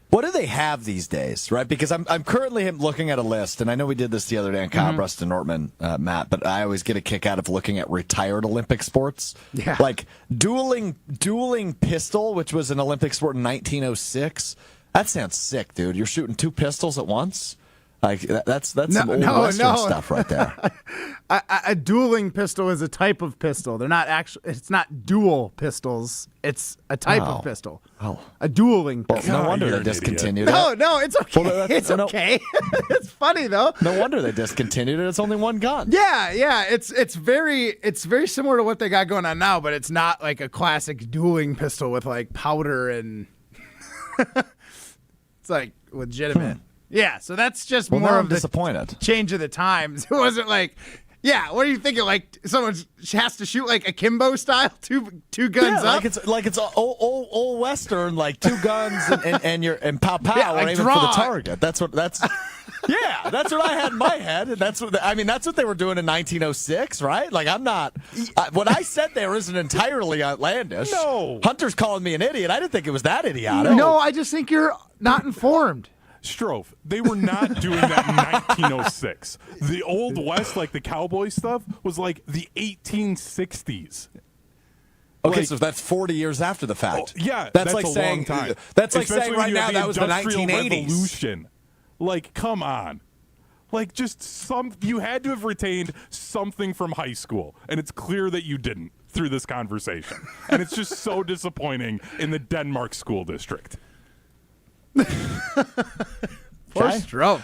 What do they have these days, right? Because I'm currently looking at a list, and I know we did this the other day on Kyle Preston Nortman, Matt, but I always get a kick out of looking at retired Olympic sports. Yeah. Like dueling pistol, which was an Olympic sport in 1906. That sounds sick, dude. You're shooting 2 pistols at once? Like that's some old Western stuff right there. A dueling pistol is a type of pistol. They're not actually. It's not dual pistols. It's a type of pistol. Oh, a dueling pistol. No wonder they discontinued it. No, it's okay. Well, it's okay. It's funny though. No wonder they discontinued it. It's only one gun. Yeah. It's very similar to what they got going on now, but it's not like a classic dueling pistol with like powder and. It's like legitimate. Yeah, so that's just more of disappointed. Change of the times. It wasn't like, what are you thinking? Like someone has to shoot like akimbo style, two guns up. Like it's old Western, like 2 guns and pow like aiming for the target. That's that's what I had in my head. And that's what they were doing in 1906, right? Like I'm not. What I said there isn't entirely outlandish. No, Hunter's calling me an idiot. I didn't think it was that idiotic. No, I just think you're not informed. Strouf, they were not doing that in 1906. The Old West, like the cowboy stuff, was like the 1860s. Okay, so that's 40 years after the fact. That's like a saying, long time. That's like Especially saying right now that was the 1980s. Revolution. Like, come on. Like, you had to have retained something from high school, and it's clear that you didn't through this conversation. And it's just so disappointing in the Denmark school district. Poor Strouf.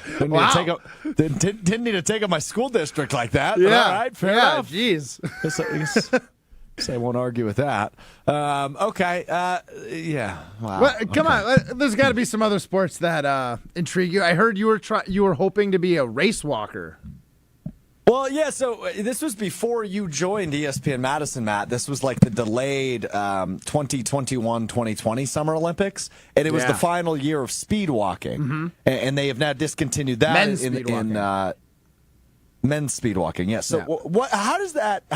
Didn't need to take up my school district like that. Yeah. All right, fair enough. Jeez. I won't argue with that. Okay. Yeah. Wow. Well, come on. There's got to be some other sports that intrigue you. I heard you were hoping to be a race walker. Well, yeah, so this was before you joined ESPN Madison, Matt. This was like the delayed 2021-2020 Summer Olympics, and it was the final year of speed walking, and they have now discontinued that in men's speed walking. Yeah. So how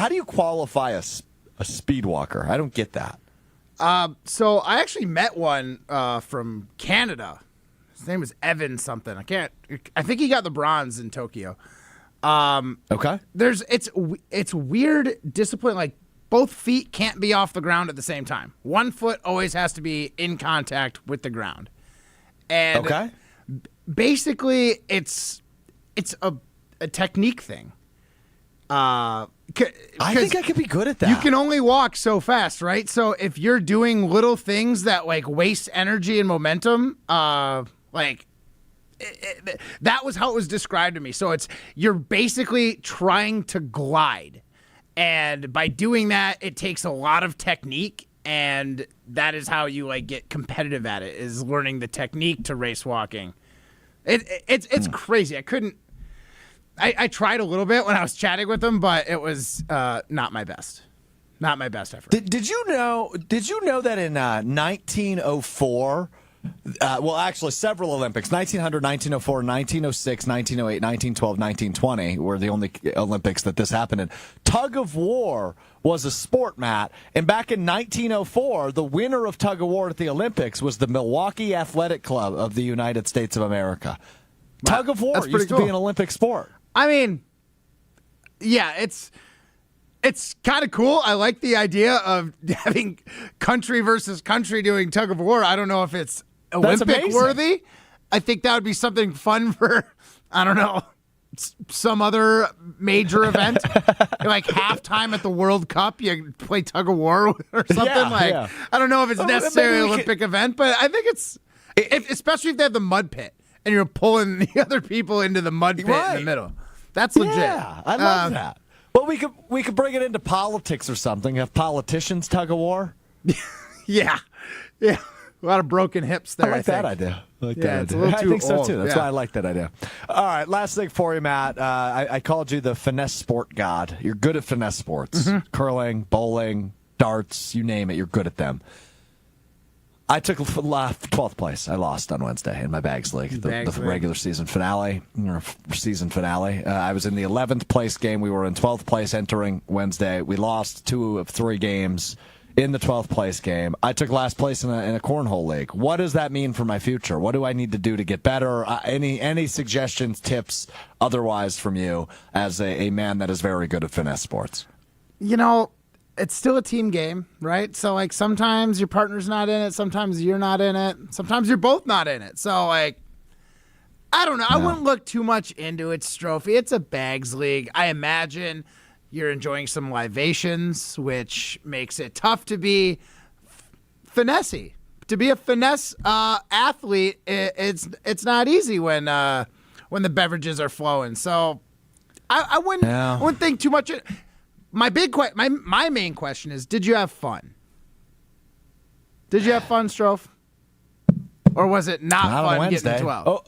do you qualify a speed walker? I don't get that. So I actually met one from Canada. His name was Evan something. I think he got the bronze in Tokyo. Okay. It's weird discipline. Like both feet can't be off the ground at the same time. One foot always has to be in contact with the ground. And basically it's a technique thing. I think I could be good at that. You can only walk so fast, right? So if you're doing little things that like waste energy and momentum, that was how it was described to me. So you're basically trying to glide. And by doing that, it takes a lot of technique. And that is how you like get competitive at it, is learning the technique to race walking. It's crazy. I tried a little bit when I was chatting with them, but it was not my best. Not my best effort. Did you know that in 1904, actually several Olympics, 1900, 1904, 1906, 1908, 1912, 1920 were the only Olympics that this happened in. Tug of war was a sport, Matt. And back in 1904, the winner of tug of war at the Olympics was the Milwaukee Athletic Club of the United States of America. Wow. Tug of war used to be an Olympic sport. I mean, yeah, it's kind of cool. I like the idea of having country versus country doing tug of war. I don't know if it's Olympic worthy. I think that would be something fun for, I don't know, some other major event. Like halftime at the World Cup, you play tug of war or something. I don't know if it's necessarily an Olympic event, but I think especially if they have the mud pit and you're pulling the other people into the mud pit in the middle. That's legit. Yeah, I love that. Well, we could bring it into politics or something. Have politicians tug of war? Yeah. lot of broken hips there. I like that idea. Yeah, it's a little I too think so old. too. That's Yeah. why I like that idea. All right, last thing for you, Matt. I called you the finesse sport god. You're good at finesse sports. Curling, bowling, darts, you name it, you're good at them. I took 12th place. I lost on Wednesday in my bags league, the regular season finale. I was in the 11th place game. We were in 12th place entering Wednesday. We lost 2 of 3 games in the 12th place game. I took last place in a cornhole league. What does that mean for my future? What do I need to do to get better? Any suggestions, tips, otherwise from you as a man that is very good at finesse sports? It's still a team game, right? So, like, sometimes your partner's not in it. Sometimes you're not in it. Sometimes you're both not in it. So, like, I don't know. I wouldn't look too much into it, Stroufy. It's a bags league. I imagine you're enjoying some libations, which makes it tough to be finessey. To be a finesse athlete, it's not easy when the beverages are flowing. So, I wouldn't think too much. My main question is, did you have fun? Did you have fun, Strouf? Or was it not fun getting 12?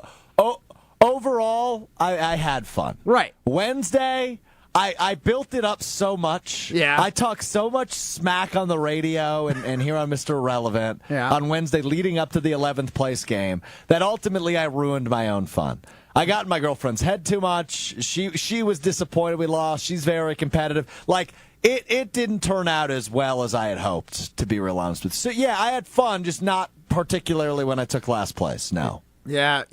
Overall, I had fun. Right. Wednesday, I built it up so much. Yeah. I talked so much smack on the radio and here on Mr. Irrelevant on Wednesday leading up to the 11th place game that ultimately I ruined my own fun. I got in my girlfriend's head too much. She was disappointed we lost. She's very competitive. Like, it didn't turn out as well as I had hoped, to be real honest with you. So, yeah, I had fun, just not particularly when I took last place, no. Yeah,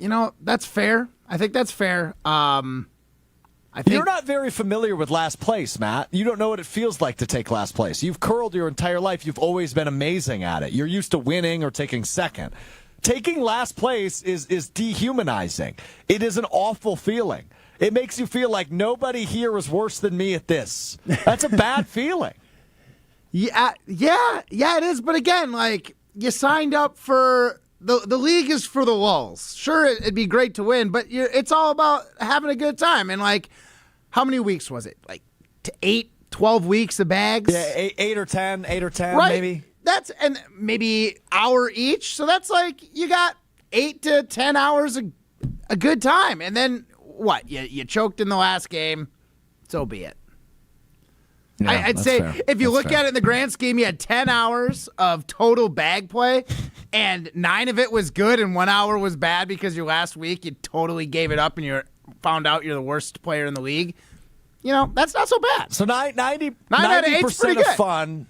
that's fair. I think that's fair. You're not very familiar with last place, Matt. You don't know what it feels like to take last place. You've curled your entire life. You've always been amazing at it. You're used to winning or taking second. Taking last place is dehumanizing. It is an awful feeling. It makes you feel like nobody here is worse than me at this. That's a bad feeling. Yeah, it is. But again, like, you signed up for the league is for the lulls. Sure, it'd be great to win, but it's all about having a good time. And, like, how many weeks was it? Like 12 weeks of bags? Yeah, 8 or 10, right? Maybe. And maybe hour each. So that's like you got 8 to 10 hours of a good time. And then what? You choked in the last game. So be it. Yeah, I'd say fair. if you That's look fair. at it in the grand scheme, you had 10 hours of total bag play, and 9 of it was good, and 1 hour was bad because your last week you totally gave it up and you found out you're the worst player in the league. That's not so bad. So 90% out of 8's pretty of good. fun.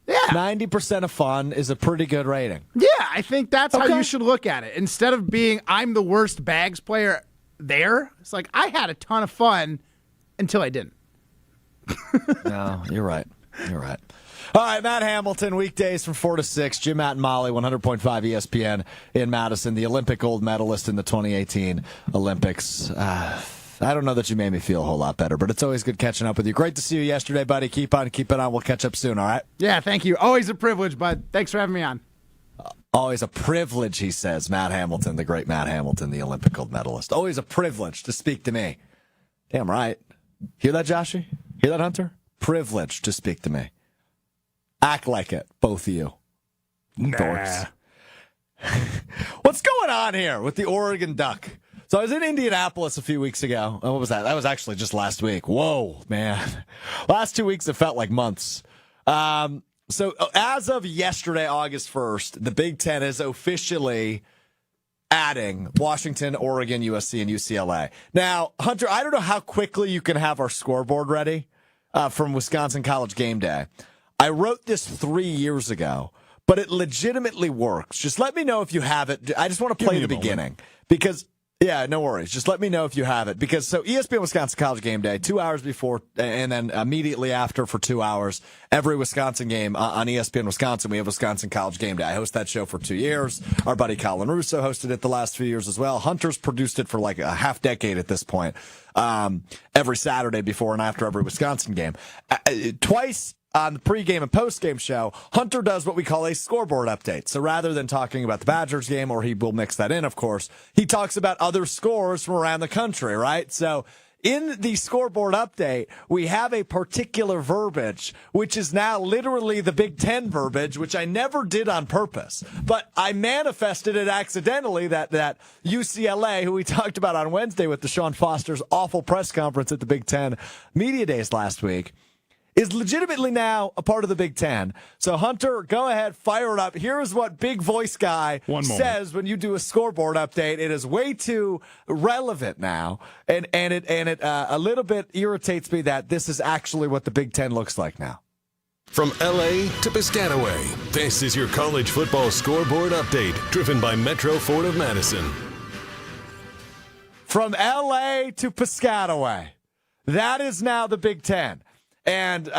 Yeah. 90% of fun is a pretty good rating. Yeah, I think that's how Okay. you should look at it. Instead of being, I'm the worst bags player there, it's like, I had a ton of fun until I didn't. No, you're right. You're right. All right, Matt Hamilton, weekdays from 4 to 6. Jim, Matt, and Molly, 100.5 ESPN in Madison, the Olympic gold medalist in the 2018 Olympics. I don't know that you made me feel a whole lot better, but it's always good catching up with you. Great to see you yesterday, buddy. Keep on keeping on. We'll catch up soon, all right? Yeah, thank you. Always a privilege, bud. Thanks for having me on. Always a privilege, he says. Matt Hamilton, the great Matt Hamilton, the Olympic gold medalist. Always a privilege to speak to me. Damn right. Hear that, Joshy? Hear that, Hunter? Privilege to speak to me. Act like it, both of you. Dorks. What's going on here with the Oregon Duck? So I was in Indianapolis a few weeks ago. What was that? That was actually just last week. Whoa, man. Last 2 weeks, it felt like months. So as of yesterday, August 1st, the Big Ten is officially adding Washington, Oregon, USC, and UCLA. Now, Hunter, I don't know how quickly you can have our scoreboard ready from Wisconsin College Game Day. I wrote this 3 years ago, but it legitimately works. Just let me know if you have it. I just want to play the beginning because, yeah, no worries. Just let me know if you have it because so ESPN Wisconsin College Game Day, 2 hours before and then immediately after for 2 hours, every Wisconsin game on ESPN Wisconsin, we have Wisconsin College Game Day. I host that show for 2 years. Our buddy Colin Russo hosted it the last few years as well. Hunter's produced it for like a half decade at this point. Every Saturday before and after every Wisconsin game. Twice on the pregame and postgame show, Hunter does what we call a scoreboard update. So rather than talking about the Badgers game, or he will mix that in, of course, he talks about other scores from around the country, right? So in the scoreboard update, we have a particular verbiage, which is now literally the Big Ten verbiage, which I never did on purpose. But I manifested it accidentally that UCLA, who we talked about on Wednesday with Deshaun Foster's awful press conference at the Big Ten Media Days last week, is legitimately now a part of the Big Ten. So, Hunter, go ahead, fire it up. Here is what Big Voice Guy says when you do a scoreboard update. It is way too relevant now, and it a little bit irritates me that this is actually what the Big Ten looks like now. From L.A. to Piscataway, this is your college football scoreboard update, driven by Metro Ford of Madison. From L.A. to Piscataway, that is now the Big Ten. And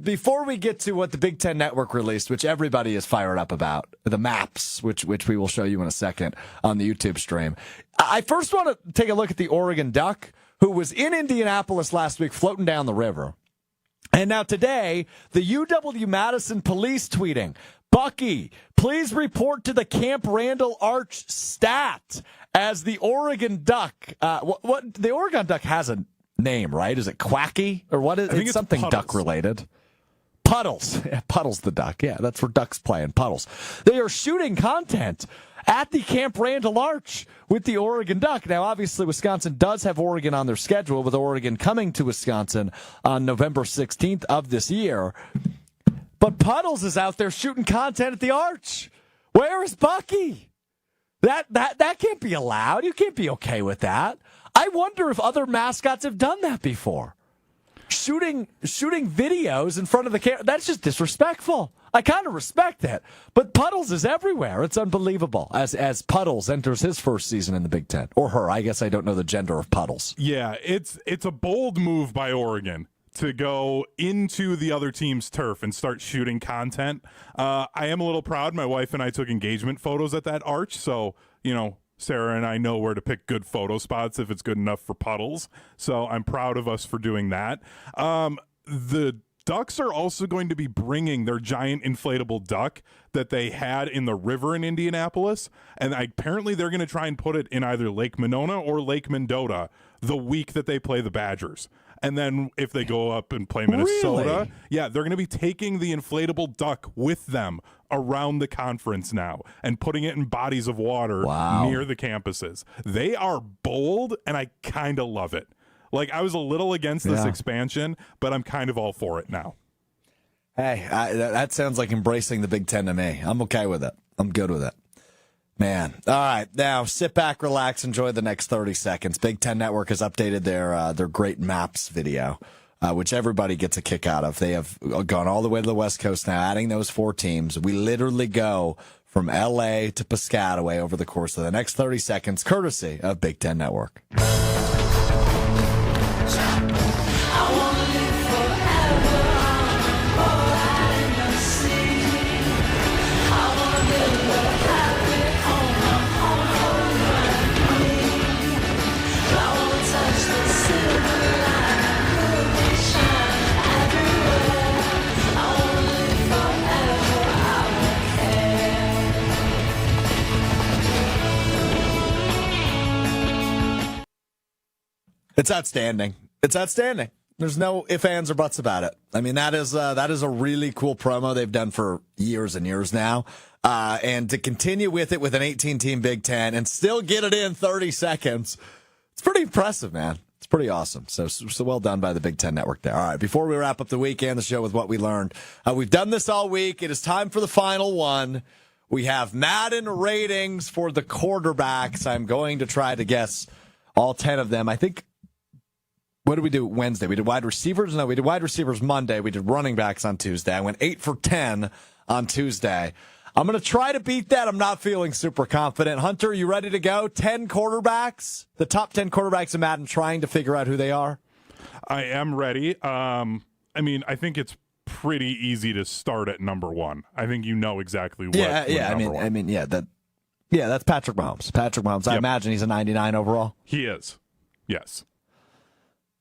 before we get to what the Big Ten Network released, which everybody is fired up about, the maps, which we will show you in a second on the YouTube stream, I first want to take a look at the Oregon Duck, who was in Indianapolis last week floating down the river. And now today, the UW-Madison police tweeting, Bucky, please report to the Camp Randall Arch stat as the Oregon Duck. What the Oregon Duck has a name, right? Is it Quacky or what? It's something Puddles. Duck related. Puddles. Yeah, Puddles the duck. Yeah, that's where ducks play in Puddles. They are shooting content at the Camp Randall Arch with the Oregon Duck. Now, obviously, Wisconsin does have Oregon on their schedule, with Oregon coming to Wisconsin on November 16th of this year. But Puddles is out there shooting content at the Arch. Where is Bucky? That can't be allowed. You can't be okay with that. I wonder if other mascots have done that before. Shooting videos in front of the camera. That's just disrespectful. I kind of respect it. But Puddles is everywhere. It's unbelievable as Puddles enters his first season in the Big Ten. Or her. I guess I don't know the gender of Puddles. Yeah, it's a bold move by Oregon to go into the other team's turf and start shooting content. I am a little proud. My wife and I took engagement photos at that arch, so, Sarah and I know where to pick good photo spots if it's good enough for Puddles. So I'm proud of us for doing that. The Ducks are also going to be bringing their giant inflatable duck that they had in the river in Indianapolis. And apparently they're going to try and put it in either Lake Monona or Lake Mendota the week that they play the Badgers. And then if they go up and play Minnesota, Really? Yeah, they're going to be taking the inflatable duck with them around the conference now and putting it in bodies of water near the campuses. They are bold, and I kind of love it. Like, I was a little against this expansion, but I'm kind of all for it now. Hey, that sounds like embracing the Big Ten to me. I'm okay with it. I'm good with it. Man. All right. Now, sit back, relax, enjoy the next 30 seconds. Big Ten Network has updated their great maps video, which everybody gets a kick out of. They have gone all the way to the West Coast now, adding those 4 teams. We literally go from L.A. to Piscataway over the course of the next 30 seconds, courtesy of Big Ten Network. It's outstanding. It's outstanding. There's no ifs, ands, or buts about it. I mean, that is a really cool promo they've done for years and years now. And to continue with it with an 18-team Big Ten and still get it in 30 seconds, it's pretty impressive, man. It's pretty awesome. So well done by the Big Ten Network there. All right, before we wrap up the weekend, the show with what we learned, we've done this all week. It is time for the final one. We have Madden ratings for the quarterbacks. I'm going to try to guess all 10 of them. I think. What did we do Wednesday? We did wide receivers? No, we did wide receivers Monday. We did running backs on Tuesday. I went 8 for 10 on Tuesday. I'm going to try to beat that. I'm not feeling super confident. Hunter, you ready to go? 10 quarterbacks? The top 10 quarterbacks in Madden, trying to figure out who they are? I am ready. I think it's pretty easy to start at number 1. I think you know exactly what. That's Patrick Mahomes. Patrick Mahomes. I imagine he's a 99 overall. He is. Yes.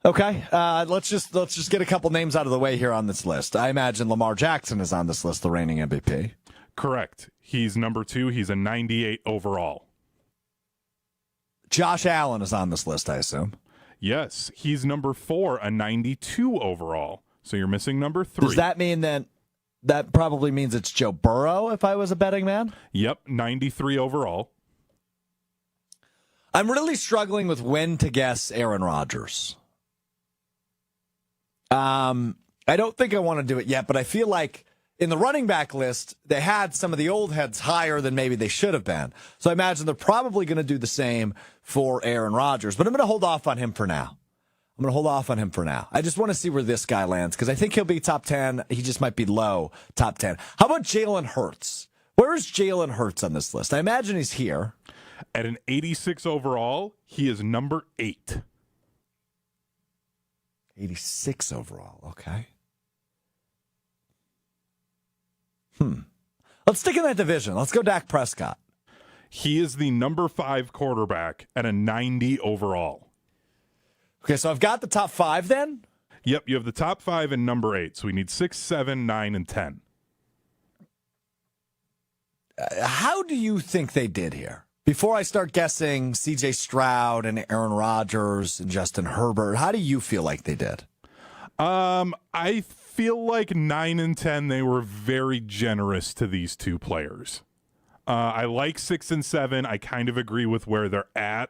Okay, let's just get a couple names out of the way here on this list. I imagine Lamar Jackson is on this list, the reigning MVP. Correct. He's number 2. He's a 98 overall. Josh Allen is on this list, I assume. Yes, he's number 4, a 92 overall. So you're missing number 3. Does that mean then that probably means it's Joe Burrow if I was a betting man? Yep, 93 overall. I'm really struggling with when to guess Aaron Rodgers. I don't think I want to do it yet, but I feel like in the running back list, they had some of the old heads higher than maybe they should have been. So I imagine they're probably going to do the same for Aaron Rodgers, but I'm going to hold off on him for now. I just want to see where this guy lands because I think he'll be top 10. He just might be low top 10. How about Jalen Hurts? Where is Jalen Hurts on this list? I imagine he's here. At an 86 overall, he is number 8. 86 overall, okay. Let's stick in that division. Let's go Dak Prescott. He is the number 5 quarterback at a 90 overall. Okay, so I've got the top 5 then? Yep, you have the top 5 and number 8. So we need 6, 7, 9, and 10. How do you think they did here? Before I start guessing C.J. Stroud and Aaron Rodgers and Justin Herbert, how do you feel like they did? I feel like 9 and 10, they were very generous to these two players. I like 6 and 7. I kind of agree with where they're at,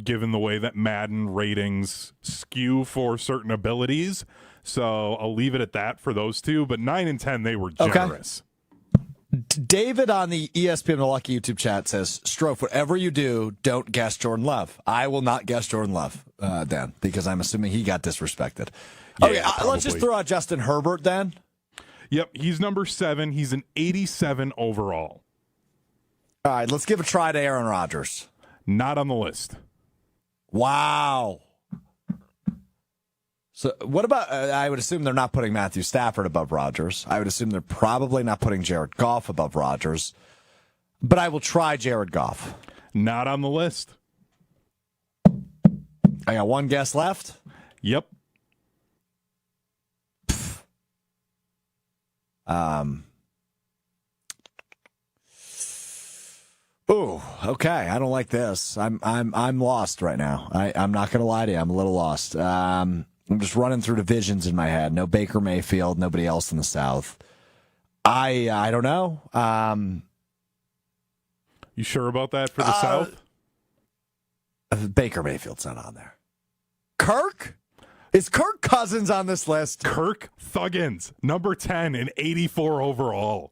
given the way that Madden ratings skew for certain abilities. So I'll leave it at that for those two. But 9 and 10, they were generous. Okay. David on the ESPN Milwaukee YouTube chat says, Strouf, whatever you do, don't guess Jordan Love. I will not guess Jordan Love then, because I'm assuming he got disrespected. Yeah, Okay, let's just throw out Justin Herbert then. Yep, he's number 7. He's an 87 overall. All right, let's give a try to Aaron Rodgers. Not on the list. Wow. So what about, I would assume they're not putting Matthew Stafford above Rodgers. I would assume they're probably not putting Jared Goff above Rodgers. But I will try Jared Goff. Not on the list. I got one guess left. Yep. Ooh, okay. I don't like this. I'm lost right now. I'm not going to lie to you. I'm a little lost. I'm just running through divisions in my head. No Baker Mayfield, nobody else in the South. I don't know. You sure about that for the South? Baker Mayfield's not on there. Kirk? Is Kirk Cousins on this list? Kirk Thuggins, number 10 and 84 overall.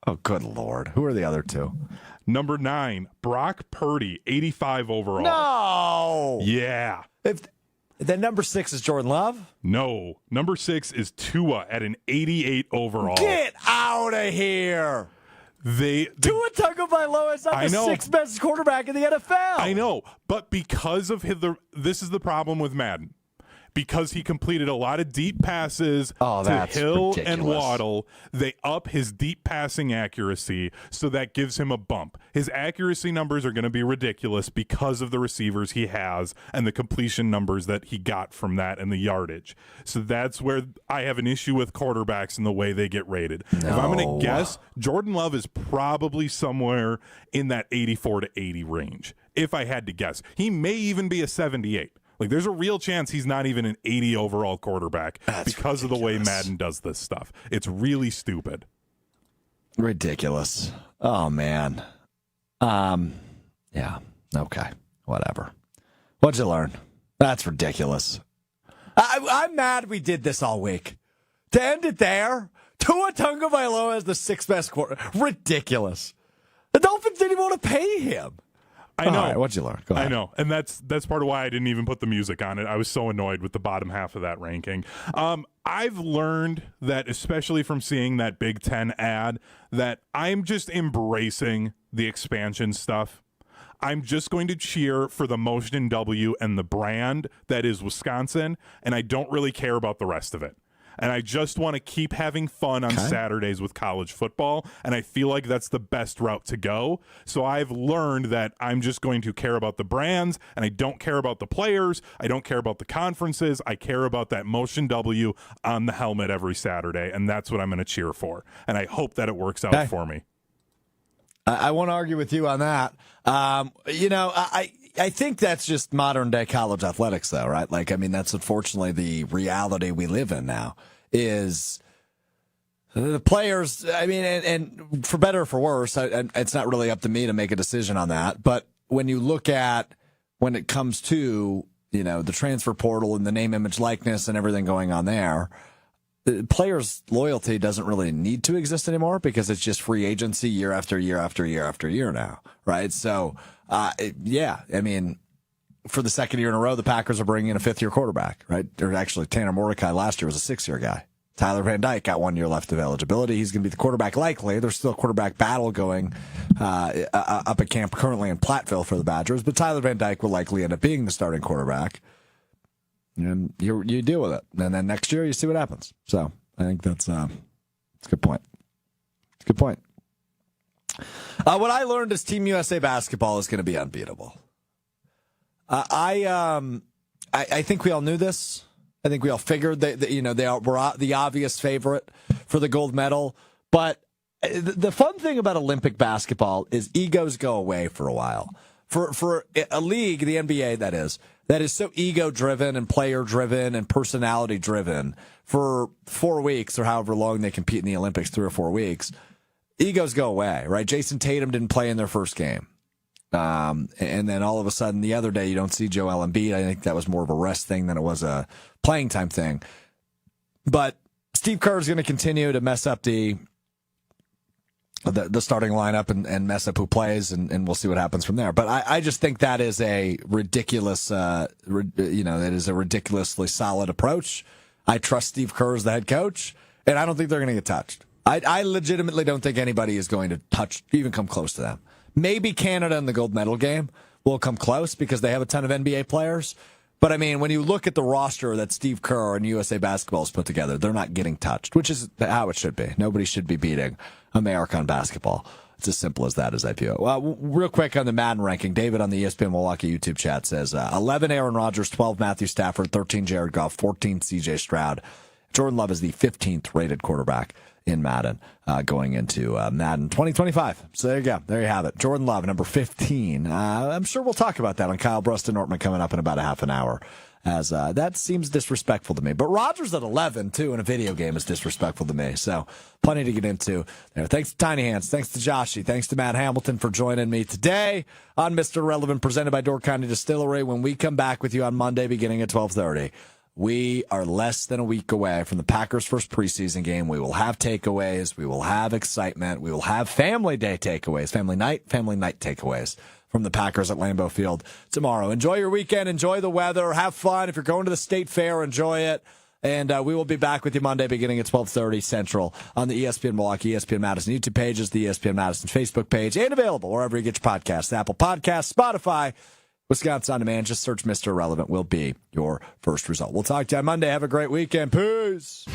Oh, good Lord. Who are the other two? Number 9, Brock Purdy, 85 overall. No! Yeah. Then number 6 is Jordan Love? No. Number 6 is Tua at an 88 overall. Get out of here! Tua Tagovailoa is not the 6th best quarterback in the NFL. I know, but because of this is the problem with Madden. Because he completed a lot of deep passes to Hill and Waddle, they up his deep passing accuracy, so that gives him a bump. His accuracy numbers are going to be ridiculous because of the receivers he has and the completion numbers that he got from that and the yardage. So that's where I have an issue with quarterbacks and the way they get rated. No. If I'm going to guess, Jordan Love is probably somewhere in that 84 to 80 range. If I had to guess, he may even be a 78. Like, there's a real chance he's not even an 80 overall quarterback because of the way Madden does this stuff. It's really stupid. Ridiculous. Oh, man. Yeah. Okay. Whatever. What'd you learn? That's ridiculous. I'm mad we did this all week. To end it there, Tua Tagovailoa is the 6th best quarterback. Ridiculous. The Dolphins didn't even want to pay him. I know. All right, what'd you learn? Go ahead. I know, and that's part of why I didn't even put the music on it. I was so annoyed with the bottom half of that ranking. I've learned that, especially from seeing that Big Ten ad, that I'm just embracing the expansion stuff. I'm just going to cheer for the Motion W and the brand that is Wisconsin, and I don't really care about the rest of it. And I just want to keep having fun on Saturdays with college football, and I feel like that's the best route to go. So I've learned that I'm just going to care about the brands, and I don't care about the players. I don't care about the conferences. I care about that Motion W on the helmet every Saturday, and that's what I'm going to cheer for. And I hope that it works out for me. I won't argue with you on that. I think that's just modern day college athletics, though, right? Like, I mean, that's unfortunately the reality we live in now. Is the players? I mean, and for better or for worse, it's not really up to me to make a decision on that. But when you look at when it comes to the transfer portal and the name, image, likeness, and everything going on there. Players' loyalty doesn't really need to exist anymore because it's just free agency year after year after year after year now, right? So, yeah, I mean, for the second year in a row, the Packers are bringing in a fifth-year quarterback, right? Or actually, Tanner Mordecai last year was a six-year guy. Tyler Van Dyke got 1 year left of eligibility. He's going to be the quarterback likely. There's still a quarterback battle going up at camp currently in Platteville for the Badgers, but Tyler Van Dyke will likely end up being the starting quarterback. And you deal with it. And then next year, you see what happens. So I think that's a good point. It's a good point. What I learned is Team USA basketball is going to be unbeatable. I think we all knew this. I think we all figured that they were the obvious favorite for the gold medal. But the fun thing about Olympic basketball is egos go away for a while. For a league, the NBA, that is so ego-driven and player-driven and personality-driven for 4 weeks or however long they compete in the Olympics, 3 or 4 weeks, egos go away, right? Jason Tatum didn't play in their first game. And then all of a sudden, the other day, you don't see Joel Embiid. I think that was more of a rest thing than it was a playing time thing. But Steve Kerr is going to continue to mess up the starting lineup and mess up who plays, and we'll see what happens from there. But I just think that is a ridiculous, that is a ridiculously solid approach. I trust Steve Kerr as the head coach, and I don't think they're going to get touched. I legitimately don't think anybody is going to even come close to them. Maybe Canada in the gold medal game will come close because they have a ton of NBA players. But, I mean, when you look at the roster that Steve Kerr and USA Basketball has put together, they're not getting touched, which is how it should be. Nobody should be beating America in basketball. It's as simple as that as I view it. Well, real quick on the Madden ranking, David on the ESPN Milwaukee YouTube chat says 11 Aaron Rodgers, 12 Matthew Stafford, 13 Jared Goff, 14 C.J. Stroud. Jordan Love is the 15th rated quarterback in Madden going into Madden 2025. So there you go. There you have it. Jordan Love, number 15. I'm sure we'll talk about that on Kyle Brust and Nortman coming up in about a half an hour, as that seems disrespectful to me. But Rodgers at 11, too, in a video game is disrespectful to me. So plenty to get into there. Thanks to Tiny Hands. Thanks to Joshy. Thanks to Matt Hamilton for joining me today on Mr. Relevant, presented by Door County Distillery. When we come back with you on Monday beginning at 12:30, we are less than a week away from the Packers' first preseason game. We will have takeaways. We will have excitement. We will have family day takeaways, family night takeaways from the Packers at Lambeau Field tomorrow. Enjoy your weekend. Enjoy the weather. Have fun. If you're going to the State Fair, enjoy it. And we will be back with you Monday beginning at 12:30 Central on the ESPN Milwaukee, ESPN Madison YouTube pages, the ESPN Madison Facebook page, and available wherever you get your podcasts, Apple Podcasts, Spotify, Wisconsin On Demand. Just search Mr. Relevant will be your first result. We'll talk to you on Monday. Have a great weekend. Peace.